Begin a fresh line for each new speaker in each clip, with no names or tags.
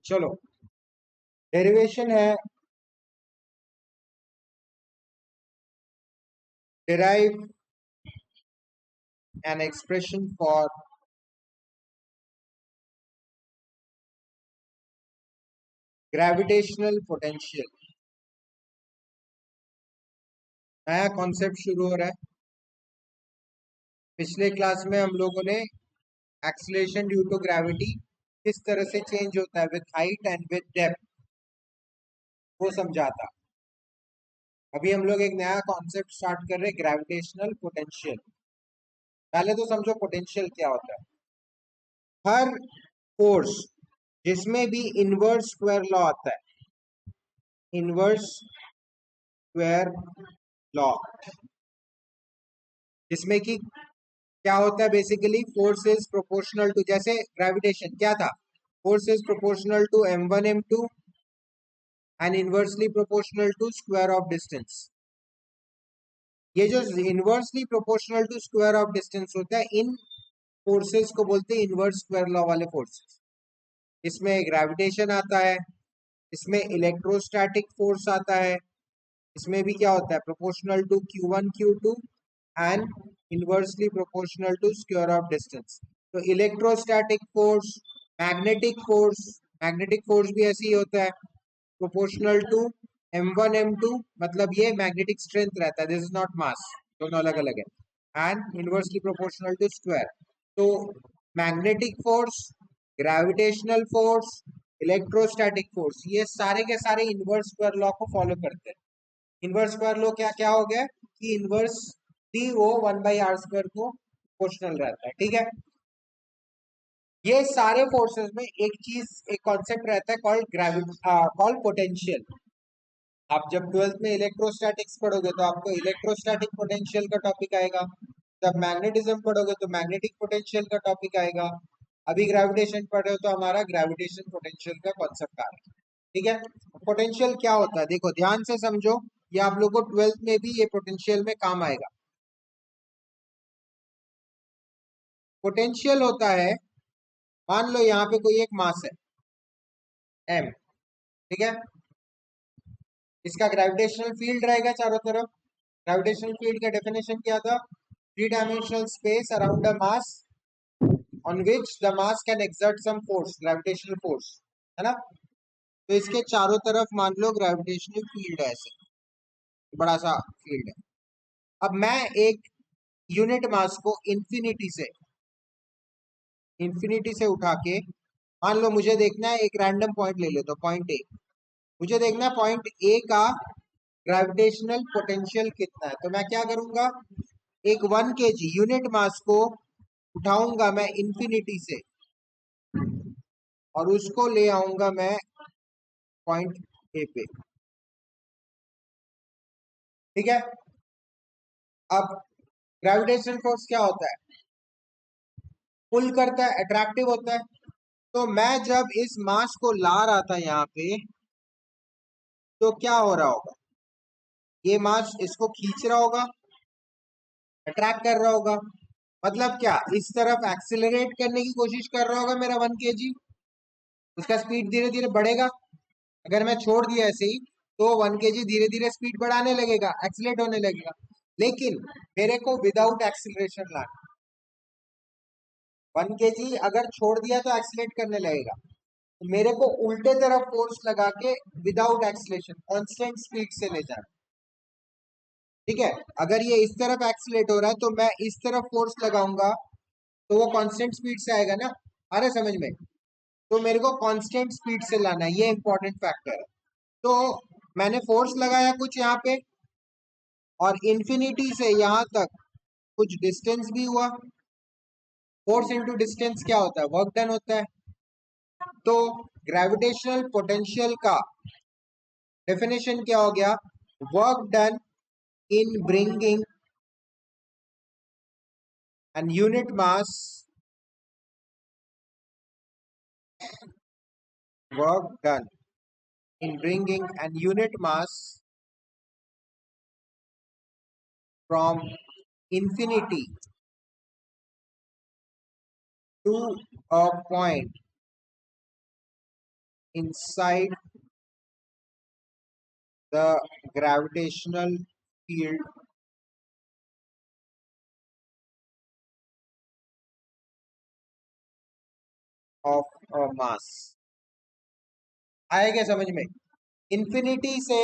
चलो, डेरिवेशन है derive an expression for gravitational potential। नया कॉन्सेप्ट शुरू हो रहा है। पिछले क्लास में हम लोगों ने एक्सीलरेशन ड्यू टू ग्रेविटी किस तरह से चेंज होता है with height and with depth वो समझा था। अभी हम लोग एक नया कॉन्सेप्ट स्टार्ट कर रहे हैं, ग्रेविटेशनल पोटेंशियल। पहले तो समझो पोटेंशियल क्या होता है। हर फोर्स जिसमें भी इनवर्स स्क्वायर लॉ आता है, इनवर्स स्क्वायर लॉ, जिसमें कि क्या होता है basically, force is proportional to, जैसे ग्रेविटेशन क्या था, force is proportional to m1 m2 and inversely proportional to square of distance. ये जो inversely proportional to square of distance होता है, इन फोर्सेस को बोलते हैं इनवर्स स्क्वायर लॉ वाले फोर्सेस। इसमें ग्रेविटेशन आता है, इसमें इलेक्ट्रोस्टैटिक फोर्स आता है, इसमें भी क्या होता है, proportional to q1 q2 and inversely proportional to square of distance. तो इलेक्ट्रोस्टैटिक फोर्स, मैग्नेटिक फोर्स भी ऐसे ही होता है, प्रोपोर्शनल टू m1 m2, मतलब ये मैग्नेटिक स्ट्रेंथ रहता है, दिस इज नॉट मास, दोनों अलग अलग है, and inversely proportional to square. तो magnetic force, gravitational force, electrostatic force, ये सारे के सारे इनवर्स स्क्वायर लॉ को फॉलो करते हैं। इनवर्स स्क्वायर लॉ क्या क्या हो गया कि इनवर्स डी वो 1/r² को प्रोपोर्शनल रहता है, ठीक है। ये सारे फोर्सेस में एक चीज, एक कॉन्सेप्ट रहता है कॉल्ड कॉल्ड पोटेंशियल। आप जब 12th में इलेक्ट्रोस्टैटिक्स पढ़ोगे तो आपको इलेक्ट्रोस्टैटिक पोटेंशियल का टॉपिक आएगा, जब मैग्नेटिज्म पढ़ोगे तो मैग्नेटिक पोटेंशियल का टॉपिक आएगा, अभी ग्रेविटेशन पढ़ रहे हो तो हमारा ग्रेविटेशन पोटेंशियल का कॉन्सेप्ट आ रहा है, ठीक है। पोटेंशियल क्या होता है, देखो ध्यान से समझो, ये आप लोगों को 12th में भी ये पोटेंशियल में काम आएगा। पोटेंशियल होता है, मान लो यहाँ पे कोई एक मास है m, ठीक है, इसका ग्रेविटेशनल फील्ड रहेगा चारों तरफ। ग्रेविटेशनल फील्ड का डेफिनेशन क्या था, three dimensional space around a mass on which the mass can exert some force, gravitational force, है ना। तो इसके चारों तरफ मान लो ग्रेविटेशनल फील्ड है, ऐसे बड़ा सा फील्ड है। अब मैं एक यूनिट मास को इंफिनिटी से उठा के, मान लो मुझे देखना है, एक रैंडम पॉइंट ले लेते, पॉइंट ए, मुझे देखना है पॉइंट ए का ग्रेविटेशनल पोटेंशियल कितना है। तो मैं क्या करूंगा, एक 1 kg यूनिट मास को उठाऊंगा मैं इंफिनिटी से और उसको ले आऊंगा मैं पॉइंट ए पे, ठीक है। अब ग्रेविटेशन फोर्स क्या होता है, पुल करता है, अट्रैक्टिव होता है। तो मैं जब इस मास को ला रहा था यहाँ पे, तो क्या हो रहा होगा, ये मास इसको खींच रहा होगा, अट्रैक्ट कर रहा होगा, मतलब क्या, इस तरफ एक्सिलरेट करने की कोशिश कर रहा होगा मेरा 1 kg, उसका स्पीड धीरे धीरे बढ़ेगा। अगर मैं छोड़ दिया ऐसे ही तो 1 kg धीरे धीरे स्पीड बढ़ाने लगेगा, एक्सिलेट होने लगेगा। लेकिन मेरे को विदाउट एक्सिलरेशन लाना, 1 kg अगर छोड़ दिया तो एक्सिलेट करने लगेगा, तो मेरे को उल्टे तरफ फोर्स लगा के विदाउट एक्सिलेशन कांस्टेंट स्पीड से ले जाना, ठीक है। अगर ये इस तरफ एक्सिलेट हो रहा है तो मैं इस तरफ फोर्स लगाऊंगा तो वो कांस्टेंट स्पीड से आएगा ना, आ रहा है समझ में। तो मेरे को कांस्टेंट स्पीड से लाना है, ये इंपॉर्टेंट फैक्टर है। तो मैंने फोर्स लगाया कुछ यहाँ पे, और इंफिनिटी से यहाँ तक कुछ डिस्टेंस भी हुआ। फोर्स इनटू डिस्टेंस क्या होता है, वर्क डन होता है। तो ग्रेविटेशनल पोटेंशियल का डेफिनेशन क्या हो गया, work done in bringing an unit mass, work done in bringing an unit mass from infinity to a point inside the gravitational field of a mass. आया क्या समझ में? इंफिनिटी से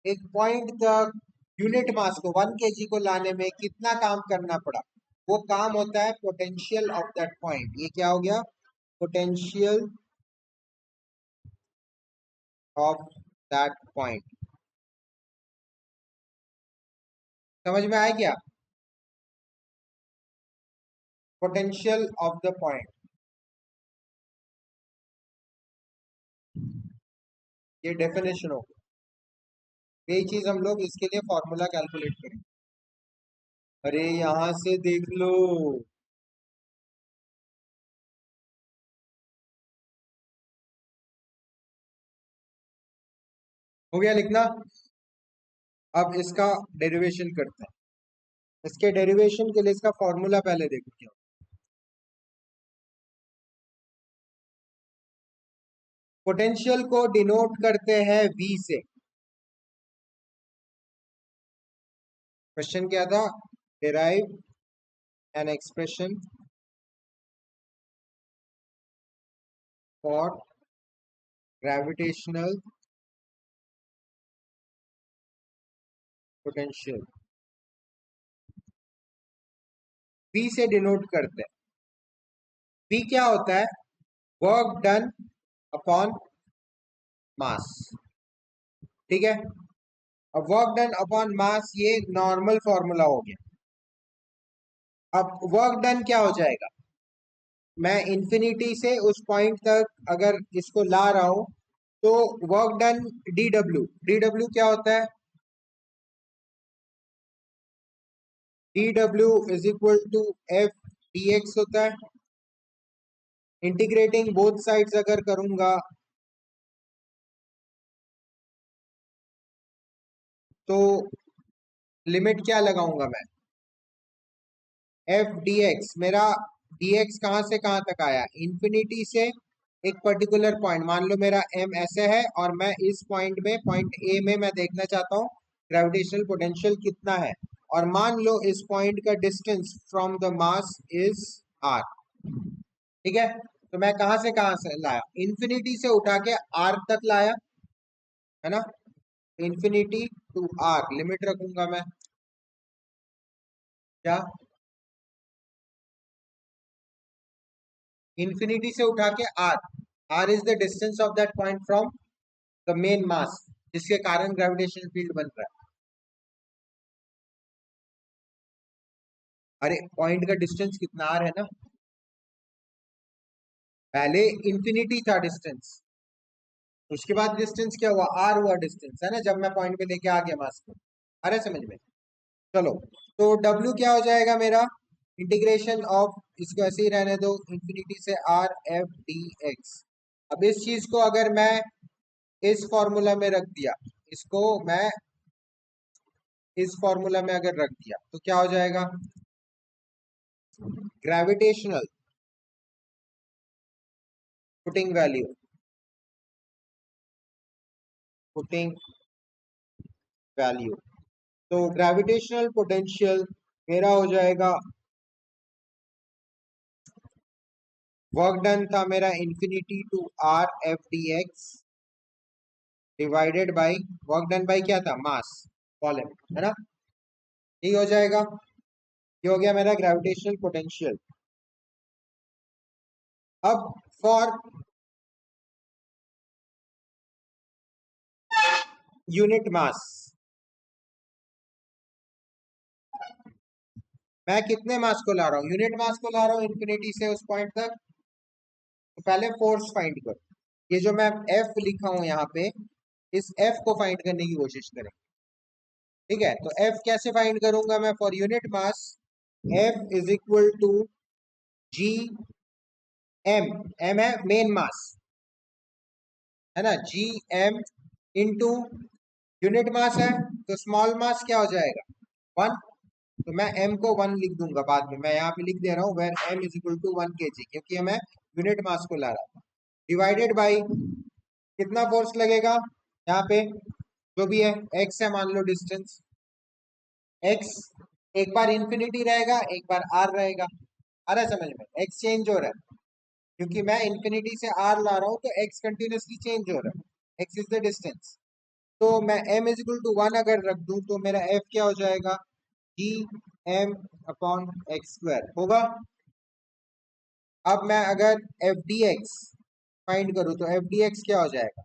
एक पॉइंट तक यूनिट मास को 1 kg को लाने में कितना काम करना पड़ा? वो काम होता है पोटेंशियल ऑफ दैट पॉइंट. ये क्या हो गया? Potential of that point. समझ में आया क्या? पोटेंशियल ऑफ द पॉइंट, ये डेफिनेशन हो गया. यही चीज हम लोग इसके लिए फॉर्मूला कैलकुलेट करेंगे. अरे यहां से देख लो. हो गया लिखना. अब इसका डेरिवेशन करते हैं. इसके डेरिवेशन के लिए इसका फॉर्मूला पहले देखो क्या. पोटेंशियल को डिनोट करते हैं V से. क्वेश्चन क्या था? Derive an expression for gravitational potential. V से डिनोट करते हैं. V क्या होता है? Work done upon mass. ठीक है. अब वर्क डन अपॉन मास ये नॉर्मल फॉर्मूला हो गया. अब वर्क डन क्या हो जाएगा? मैं इंफिनिटी से उस पॉइंट तक अगर इसको ला रहा हूं तो वर्क डन डी डब्ल्यू क्या होता है? dw is equal to F D X होता है. इंटीग्रेटिंग बोथ साइड्स अगर करूंगा तो लिमिट क्या लगाऊंगा मैं? F D x. मेरा डी एक्स कहां से कहां तक आया? इंफिनिटी से एक पर्टिकुलर पॉइंट. मान लो मेरा एम ऐसे है और मैं इस पॉइंट में, पॉइंट ए में मैं देखना चाहता हूँ ग्रेविटेशनल पोटेंशियल कितना है. और मान लो इस पॉइंट का distance from the mass is R. ठीक है. तो मैं कहां से लाया? इंफिनिटी से उठा के आर तक लाया, है ना. इंफिनिटी टू आर लिमिट रखूंगा मैं. क्या? इंफिनिटी से उठा के R. R is the distance of that point from the main mass जिसके कारण ग्रेविटेशनल फील्ड बन रहा है. अरे पॉइंट का डिस्टेंस कितना आर है ना. पहले इंफिनिटी था डिस्टेंस, उसके बाद डिस्टेंस क्या हुआ? आर हुआ डिस्टेंस, है ना, जब मैं पॉइंट पे लेके आ गया मास को. अरे समझ में. चलो. तो डब्ल्यू क्या हो जाएगा मेरा? इंटीग्रेशन ऑफ, इसको ऐसे ही रहने दो, इंफिनिटी से आर एफ डी एक्स. अब इस चीज को अगर मैं इस फॉर्मूला में रख दिया, इसको मैं इस फॉर्मूला में अगर रख दिया तो क्या हो जाएगा? Gravitational putting value, putting value. तो ग्रेविटेशनल पोटेंशियल मेरा हो जाएगा, वर्क डन था मेरा infinity to R F D X divided by work done by क्या था? मास कॉलम, है ना. ये हो जाएगा. ये हो गया मेरा ग्रेविटेशनल पोटेंशियल. अब फॉर यूनिट मास, मैं कितने मास को ला रहा हूँ? यूनिट मास को ला रहा हूँ इंफिनिटी से उस पॉइंट तक. तो पहले फोर्स फाइंड करो. ये जो मैं एफ लिखा हूं यहाँ पे, इस एफ को फाइंड करने की कोशिश करें. ठीक है. तो एफ कैसे फाइंड करूंगा मैं? For unit mass F is equal to G M. M है मेन मास, है ना. G M into unit mass है तो स्मॉल मास क्या हो जाएगा? 1. तो मैं m को 1 लिख दूंगा बाद में. मैं यहाँ पे लिख दे रहा हूँ where m is equal to 1 kg, क्योंकि मैं यूनिट मास को ला रहा था. डिवाइडेड बाई कितना फोर्स लगेगा यहाँ पे, जो भी है x है मान लो डिस्टेंस x, एक बार इंफिनिटी रहेगा एक बार r रहेगा। आ रहा है समझ में, x चेंज हो रहा है क्योंकि मैं इंफिनिटी से r ला रहा हूँ, तो x कंटिन्यूसली चेंज हो रहा है, x इज द डिस्टेंस। तो मैं m इज इक्वल टू 1 अगर रख दूं तो मेरा f क्या हो जाएगा, g m upon x square होगा। अब मैं अगर एफ डी एक्स फाइंड करूँ तो एफ डी एक्स क्या हो जाएगा,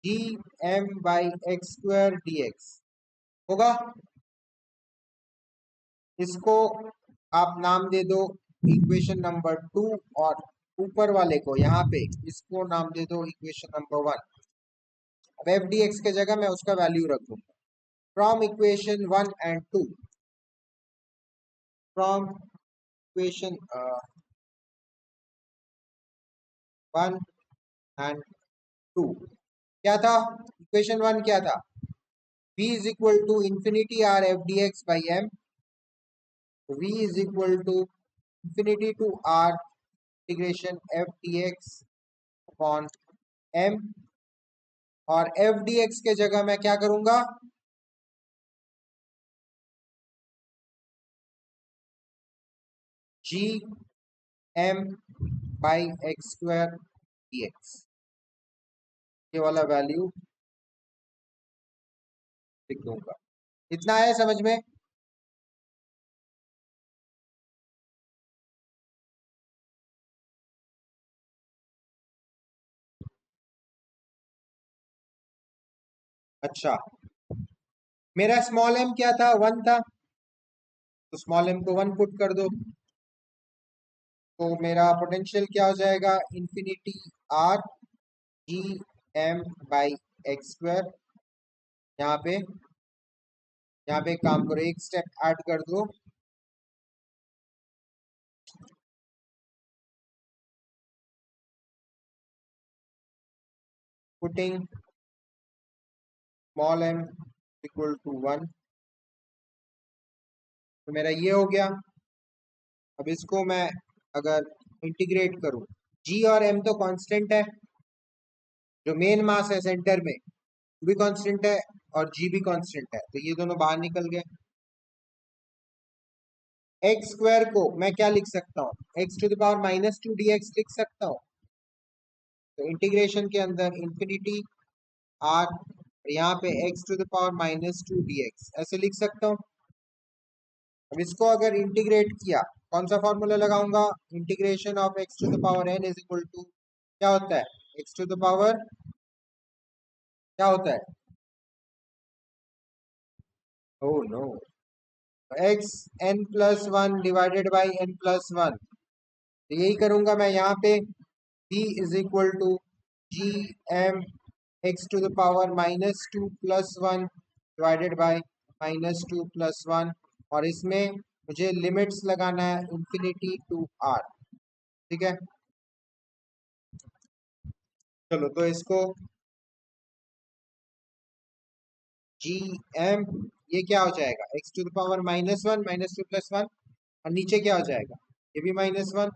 G M by X square D X होगा। इसको आप नाम दे दो इक्वेशन नंबर 2, और ऊपर वाले को यहाँ पे इसको नाम दे दो इक्वेशन नंबर 1। अब एफ डी एक्स के जगह मैं उसका वैल्यू रख दूंगा from equation 1 and 2, from equation 1 and 2। क्या था इक्वेशन 1, क्या था, v is equal to infinity r f dx by m, v is equal to infinity to r integration f dx upon m, और f dx के जगह मैं क्या करूंगा, g m by x square dx, ये वाला वैल्यू लिख दूंगा। इतना है समझ में। अच्छा, मेरा स्मॉल m क्या था, 1 था, तो स्मॉल m को 1 पुट कर दो, तो मेरा पोटेंशियल क्या हो जाएगा, infinity r G M by X square. यहाँ पे एक काम करो, एक स्टेप ऐड कर दो, putting small m equal to 1, तो मेरा ये हो गया। अब इसको मैं अगर इंटीग्रेट करूं, g और m तो कांस्टेंट है, जो मेन मास है सेंटर में वो भी कांस्टेंट है और g भी कांस्टेंट है, तो ये दोनों बाहर निकल गए। एक्स स्क्वायर को मैं क्या लिख सकता हूँ, X to the power minus 2 dx लिख सकता हूँ, तो इंटीग्रेशन के अंदर इंफिनिटी r, यहाँ पे x to the power minus 2 dx ऐसे लिख सकता हूँ। अब इसको अगर इंटीग्रेट किया, कौन सा फॉर्मूला लगाऊंगा, integration of x to the power n is equal to क्या होता है, x टू द पावर क्या होता है, oh no, x n plus 1 divided by n plus 1, तो यही करूंगा मैं यहाँ पे, v is equal to G M X to the power minus 2 plus 1 divided by minus 2 plus 1, और इसमें मुझे लिमिट्स लगाना है इंफिनिटी टू आर। ठीक है, चलो तो इसको जी एम, ये क्या हो जाएगा, X to the power minus 1 minus 2 plus 1, और नीचे क्या हो जाएगा, ये भी माइनस 1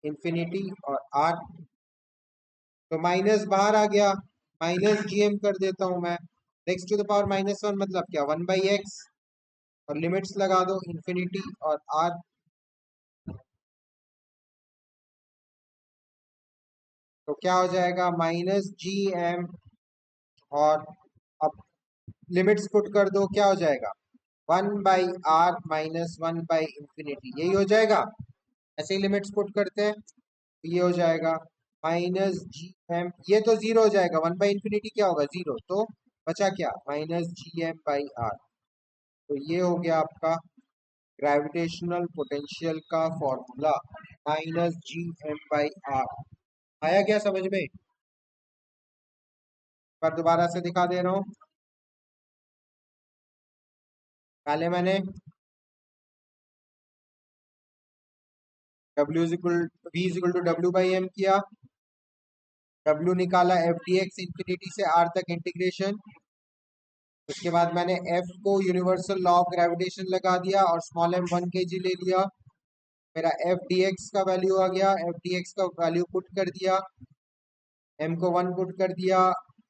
इंफिनिटी और आर, तो माइनस बाहर आ गया, माइनस जी एम कर देता हूं मैं, X to the power minus 1 मतलब क्या, 1 बाई एक्स, और लिमिट्स लगा दो इंफिनिटी और आर, तो क्या हो जाएगा, माइनस जी एम, और अब लिमिट्स पुट कर दो, क्या हो जाएगा, 1 by R minus 1 by infinity, यही हो जाएगा। ऐसे ही लिमिट्स पुट करते हैं, तो ये हो जाएगा माइनस जी एम, ये तो जीरो हो जाएगा, 1 बाई इंफिनिटी क्या होगा, जीरो, तो बचा क्या, minus G M by R. तो ये हो गया आपका ग्रेविटेशनल पोटेंशियल का formula, minus G M by R. आया क्या समझ में, पर दोबारा से दिखा दे रहा हूँ। पहले मैंने W is equal V is equal to W by M किया, W निकाला एफ डी एक्स इंफिनिटी से R तक इंटीग्रेशन, उसके बाद मैंने F को यूनिवर्सल लॉ ऑफ ग्रेविटेशन लगा दिया और स्मॉल m 1 kg ले लिया, मेरा एफ डी एक्स का वैल्यू आ गया, एफ डी एक्स का वैल्यू पुट कर दिया, m को 1 पुट कर दिया,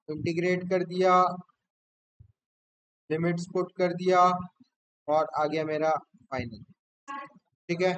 इंटीग्रेट कर दिया, लिमिट्स पुट कर दिया और आ गया मेरा फाइनल। ठीक है,